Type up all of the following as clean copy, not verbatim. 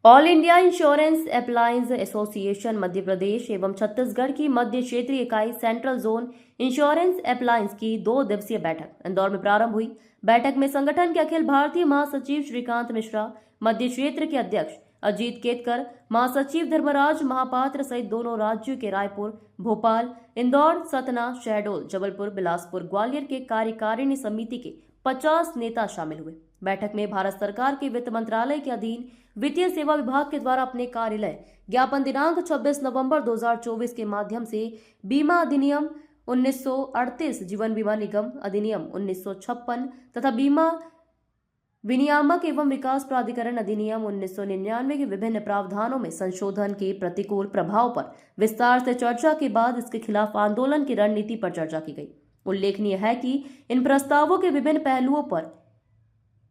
All India insurance employees association Madhya Pradesh एवं छत्तीसगढ़ की मध्य क्षेत्रीय इकाई सेंट्रल जोन इंश्योरेंस एप्लायंस की 2 दिवसीय बैठक इंदौर में प्रारंभ हुई। बैठक में संगठन के अखिल भारतीय महासचिव श्रीकांत मिश्रा, मध्य क्षेत्र के अध्यक्ष अजीत केतकर, महासचिव धर्मराज महापात्र सहित दोनों राज्यों के रायपुर, भोपाल, इंदौर, सतना, शहडोल, जबलपुर, बिलासपुर, ग्वालियर के कार्यकारिणी समिति के 50 नेता शामिल हुए। बैठक में भारत सरकार के वित्त मंत्रालय के अधीन वित्तीय सेवा विभाग के द्वारा अपने कार्यालय ज्ञापन दिनांक 26 नवंबर 2024 के माध्यम से बीमा अधिनियम 1938, जीवन बीमा निगम अधिनियम 1956 तथा बीमा विनियामक एवं विकास प्राधिकरण अधिनियम 1999 के विभिन्न प्रावधानों में संशोधन के प्रतिकूल प्रभाव पर विस्तार से चर्चा के बाद इसके खिलाफ आंदोलन की रणनीति पर चर्चा की गई। उल्लेखनीय है कि इन प्रस्तावों के विभिन्न पहलुओं पर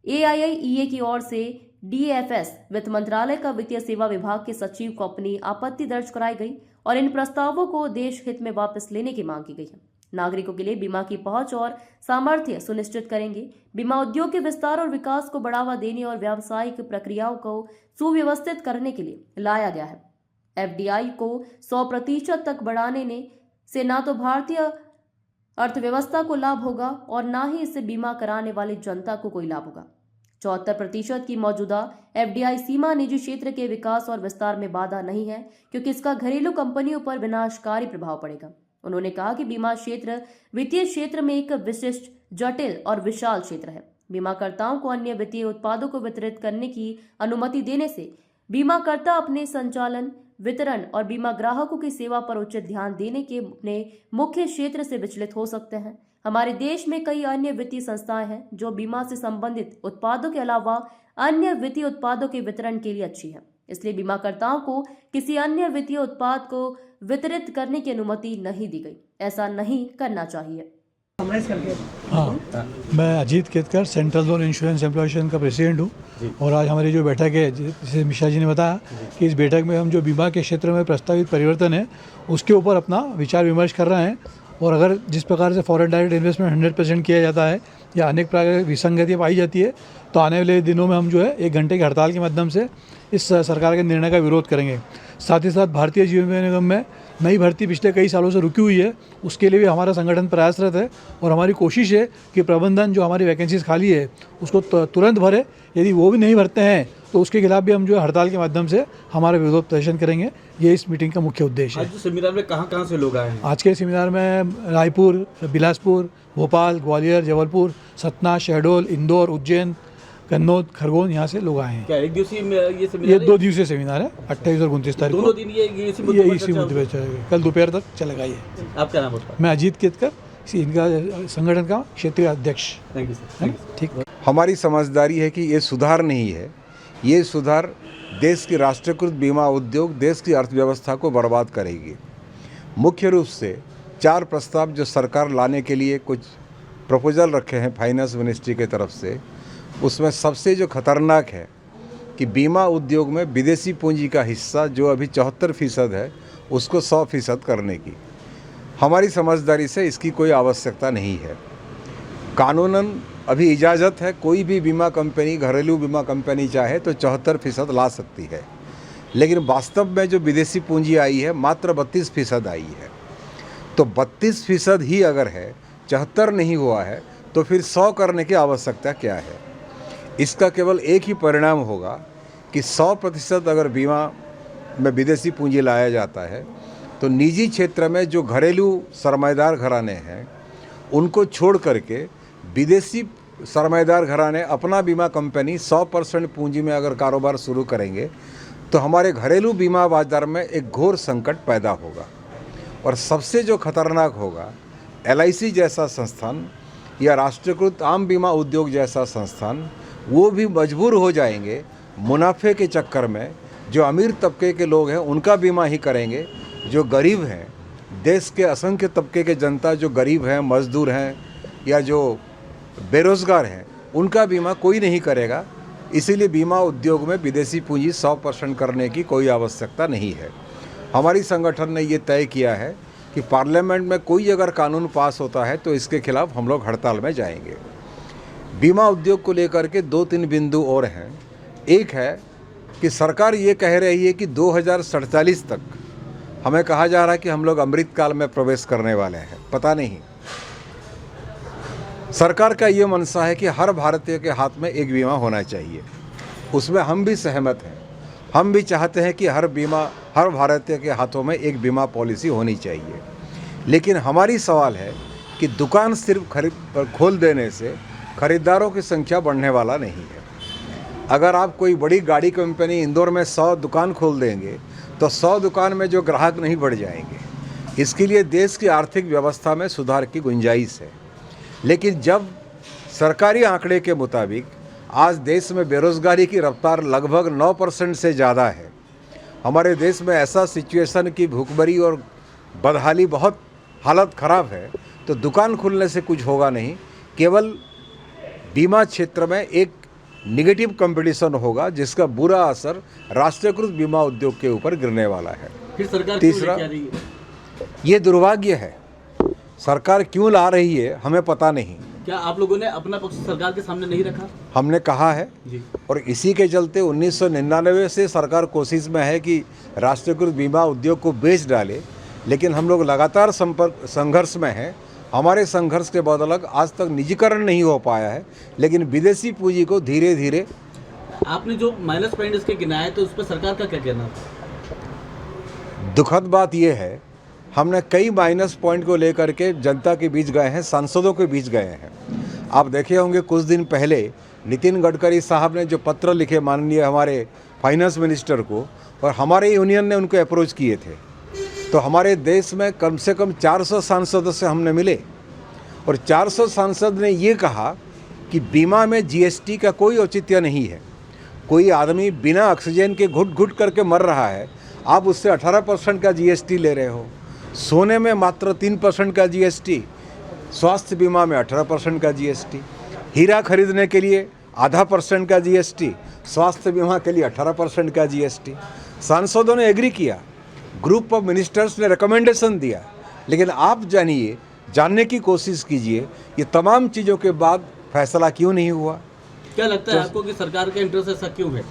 AIIEA की ओर से DFS वित्त मंत्रालय का वित्तीय सेवा विभाग के सचिव को अपनी आपत्ति दर्ज कराई गई और इन प्रस्तावों को देश हित में वापस लेने की मांग की गई है। नागरिकों के लिए बीमा की पहुंच और सामर्थ्य सुनिश्चित करेंगे। बीमा उद्योग के विस्तार और विकास को बढ़ावा देने और व्यावसायिक प्रक्रियाओं को सुव्यवस्थित करने के लिए लाया गया है। FDI को 100% तक बढ़ाने से न तो भारतीय अर्थव्यवस्था को लाभ होगा और न ही इससे बीमा कराने वाली जनता को कोई लाभ होगा। 74% की मौजूदा FDI सीमा निजी क्षेत्र के विकास और विस्तार में बाधा नहीं है, क्योंकि इसका घरेलू कंपनियों पर विनाशकारी प्रभाव पड़ेगा। उन्होंने कहा कि बीमा क्षेत्र वित्तीय क्षेत्र में एक विशिष्ट, जटिल और विशाल क्षेत्र है। बीमाकर्ताओं को अन्य वित्तीय उत्पादों को वितरित करने की अनुमति देने से बीमाकर्ता अपने संचालन, वितरण और बीमा ग्राहकों की सेवा पर उचित ध्यान देने के अपने मुख्य क्षेत्र से विचलित हो सकते हैं। हमारे देश में कई अन्य वित्तीय संस्थाएं हैं जो बीमा से संबंधित उत्पादों के अलावा अन्य वित्तीय उत्पादों के वितरण के लिए अच्छी है। इसलिए बीमाकर्ताओं को किसी अन्य वित्तीय उत्पाद को वितरित करने की अनुमति नहीं दी गई। ऐसा नहीं करना चाहिए। हाँ, मैं Ajit Ketkar central zone insurance employees का प्रेसिडेंट हूँ और आज हमारी जो बैठक है, जैसे मिश्रा जी ने बताया कि इस बैठक में हम जो बीमा के क्षेत्र में प्रस्तावित परिवर्तन है उसके ऊपर अपना विचार विमर्श कर रहे हैं। और अगर जिस प्रकार से फॉरेन डायरेक्ट इन्वेस्टमेंट 100% किया जाता है या अनेक प्रकार की विसंगतियाँ पाई जाती है, तो आने वाले दिनों में हम जो है 1 घंटे की हड़ताल के माध्यम से इस सरकार के निर्णय का विरोध करेंगे। साथ ही साथ भारतीय जीवन बीमा निगम में नई भर्ती पिछले कई सालों से रुकी हुई है, उसके लिए भी हमारा संगठन प्रयासरत है और हमारी कोशिश है कि प्रबंधन जो हमारी वैकेंसीज खाली है उसको तुरंत भरे। यदि वो भी नहीं भरते हैं तो उसके खिलाफ भी हम जो है हड़ताल के माध्यम से हमारा विरोध प्रदर्शन करेंगे। ये इस मीटिंग का मुख्य उद्देश्य है। आज सेमिनार में कहाँ से लोग आए हैं? आज के सेमिनार में रायपुर, बिलासपुर, भोपाल, ग्वालियर, जबलपुर, सतना, शहडोल, इंदौर, उज्जैन, कन्नौज, खरगोन, यहाँ से लोग आए हैं। क्या एक दिवसीय ये सेमिनार? ये 2 दिवसीय सेमिनार है, 28 और 29 तारीख को। दोनों दिन ये इसी मुद्दे पर चलेगा। कल दोपहर तक चलेगा ये। आपका नाम होता है? मैं अजीत केतकर, इनका संगठन का क्षेत्रीय अध्यक्ष। Thank you sir. ठीक। हमारी समझदारी है कि ये सुधार नहीं है, ये सुधार देश की राष्ट्रीयकृत बीमा उद्योग, देश की अर्थव्यवस्था को बर्बाद करेगी। मुख्य रूप से 4 प्रस्ताव जो सरकार लाने के लिए कुछ प्रपोजल रखे हैं फाइनेंस मिनिस्ट्री के तरफ से, उसमें सबसे जो खतरनाक है कि बीमा उद्योग में विदेशी पूंजी का हिस्सा जो अभी 74% है उसको 100% करने की। हमारी समझदारी से इसकी कोई आवश्यकता नहीं है। कानूनन अभी इजाज़त है, कोई भी बीमा कंपनी, घरेलू बीमा कंपनी चाहे तो 74% ला सकती है, लेकिन वास्तव में जो विदेशी पूंजी आई है मात्र 32% आई है। तो 32% ही अगर है, 74 नहीं हुआ है, तो फिर 100 करने की आवश्यकता क्या है? इसका केवल एक ही परिणाम होगा कि 100% अगर बीमा में विदेशी पूंजी लाया जाता है तो निजी क्षेत्र में जो घरेलू सरमाएदार घराने हैं उनको छोड़ करके विदेशी सरमाएदार घराने अपना बीमा कंपनी 100% पूंजी में अगर कारोबार शुरू करेंगे तो हमारे घरेलू बीमा बाजार में एक घोर संकट पैदा होगा। और सबसे जो खतरनाक होगा, LIC जैसा संस्थान या राष्ट्रीयकृत आम बीमा उद्योग जैसा संस्थान वो भी मजबूर हो जाएंगे मुनाफे के चक्कर में। जो अमीर तबके के लोग हैं उनका बीमा ही करेंगे, जो गरीब हैं, देश के असंख्य तबके के जनता जो गरीब हैं, मजदूर हैं या जो बेरोज़गार हैं, उनका बीमा कोई नहीं करेगा। इसीलिए बीमा उद्योग में विदेशी पूंजी 100% करने की कोई आवश्यकता नहीं है। हमारी संगठन ने ये तय किया है कि पार्लियामेंट में कोई अगर कानून पास होता है तो इसके खिलाफ हम लोग हड़ताल में जाएंगे। बीमा उद्योग को लेकर के 2-3 बिंदु और हैं। एक है कि सरकार ये कह रही है कि 2047 तक हमें कहा जा रहा है कि हम लोग अमृत काल में प्रवेश करने वाले हैं। पता नहीं, सरकार का ये मनसा है कि हर भारतीय के हाथ में एक बीमा होना चाहिए। उसमें हम भी सहमत हैं। हम भी चाहते हैं कि हर भारतीय के हाथों में एक बीमा पॉलिसी होनी चाहिए। लेकिन हमारी सवाल है कि दुकान सिर्फ खोल देने से खरीदारों की संख्या बढ़ने वाला नहीं है। अगर आप कोई बड़ी गाड़ी कंपनी इंदौर में 100 दुकान खोल देंगे तो 100 दुकान में जो ग्राहक नहीं बढ़ जाएंगे। इसके लिए देश की आर्थिक व्यवस्था में सुधार की गुंजाइश है। लेकिन जब सरकारी आंकड़े के मुताबिक आज देश में बेरोजगारी की रफ्तार लगभग 9% से ज़्यादा है, हमारे देश में ऐसा सिचुएशन की भूखमरी और बदहाली बहुत हालत ख़राब है, तो दुकान खुलने से कुछ होगा नहीं। केवल बीमा क्षेत्र में एक निगेटिव कंपटीशन होगा जिसका बुरा असर राष्ट्रीयकृत बीमा उद्योग के ऊपर गिरने वाला है। फिर सरकार तीसरा, क्यों लेके आ रही है? ये दुर्भाग्य है। सरकार क्यों ला रही है हमें पता नहीं। क्या आप लोगों ने अपना पक्ष सरकार के सामने नहीं रखा? हमने कहा है जी। और इसी के चलते 1999 से सरकार कोशिश में है कि राष्ट्रीयकृत बीमा उद्योग को बेच डाले। लेकिन हम लोग लगातार संघर्ष में हैं। हमारे संघर्ष के बदौलत आज तक निजीकरण नहीं हो पाया है, लेकिन विदेशी पूंजी को धीरे धीरे। आपने जो माइनस पॉइंट इसके गिनाए तो उस पर सरकार का क्या कहना? दुखद बात यह है, हमने कई माइनस पॉइंट को लेकर के जनता के बीच गए हैं, सांसदों के बीच गए हैं। आप देखे होंगे कुछ दिन पहले नितिन गडकरी साहब ने जो पत्र लिखे माननीय हमारे फाइनेंस मिनिस्टर को, और हमारे यूनियन ने उनको अप्रोच किए थे, तो हमारे देश में कम से कम 400 सांसदों से हमने मिले और 400 सांसद ने ये कहा कि बीमा में जीएसटी का कोई औचित्य नहीं है। कोई आदमी बिना ऑक्सीजन के घुट घुट करके मर रहा है, आप उससे 18% का जीएसटी ले रहे हो। सोने में मात्र 3% का जीएसटी, स्वास्थ्य बीमा में 18% का जीएसटी, हीरा खरीदने के लिए आधा % का जीएसटी, स्वास्थ्य बीमा के लिए 18% का जीएसटी। सांसदों ने एग्री किया, ग्रुप ऑफ मिनिस्टर्स ने रिकमेंडेशन दिया। लेकिन आप जानने की कोशिश कीजिए ये तमाम चीज़ों के बाद फैसला क्यों नहीं हुआ। क्या लगता है आपको कि सरकार का इंटरेस्ट ऐसा क्यों है?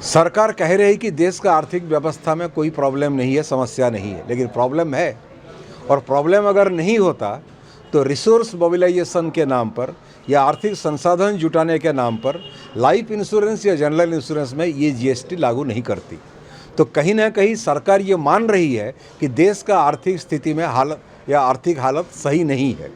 सरकार कह रही कि देश का आर्थिक व्यवस्था में कोई प्रॉब्लम नहीं है, समस्या नहीं है, लेकिन प्रॉब्लम है। और प्रॉब्लम अगर नहीं होता तो रिसोर्स मोबिलाइजेशन के नाम पर या आर्थिक संसाधन जुटाने के नाम पर लाइफ इंश्योरेंस या जनरल इंश्योरेंस में ये जीएसटी लागू नहीं करती। तो कहीं ना कहीं सरकार ये मान रही है कि देश का आर्थिक स्थिति में आर्थिक हालत सही नहीं है।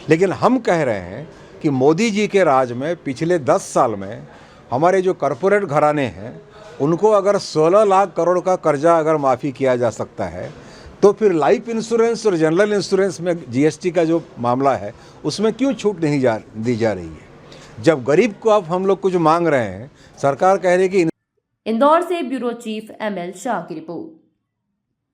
लेकिन हम कह रहे हैं कि मोदी जी के राज में पिछले 10 साल में हमारे जो कॉरपोरेट घराने हैं उनको अगर 16 लाख करोड़ का कर्जा अगर माफ़ी किया जा सकता है, तो फिर लाइफ इंश्योरेंस और जनरल इंश्योरेंस में जीएसटी का जो मामला है उसमें क्यों छूट नहीं दी जा रही है। जब गरीब को अब हम लोग कुछ मांग रहे हैं, सरकार कह रही है कि। इंदौर से ब्यूरो चीफ ML शाह की रिपोर्ट।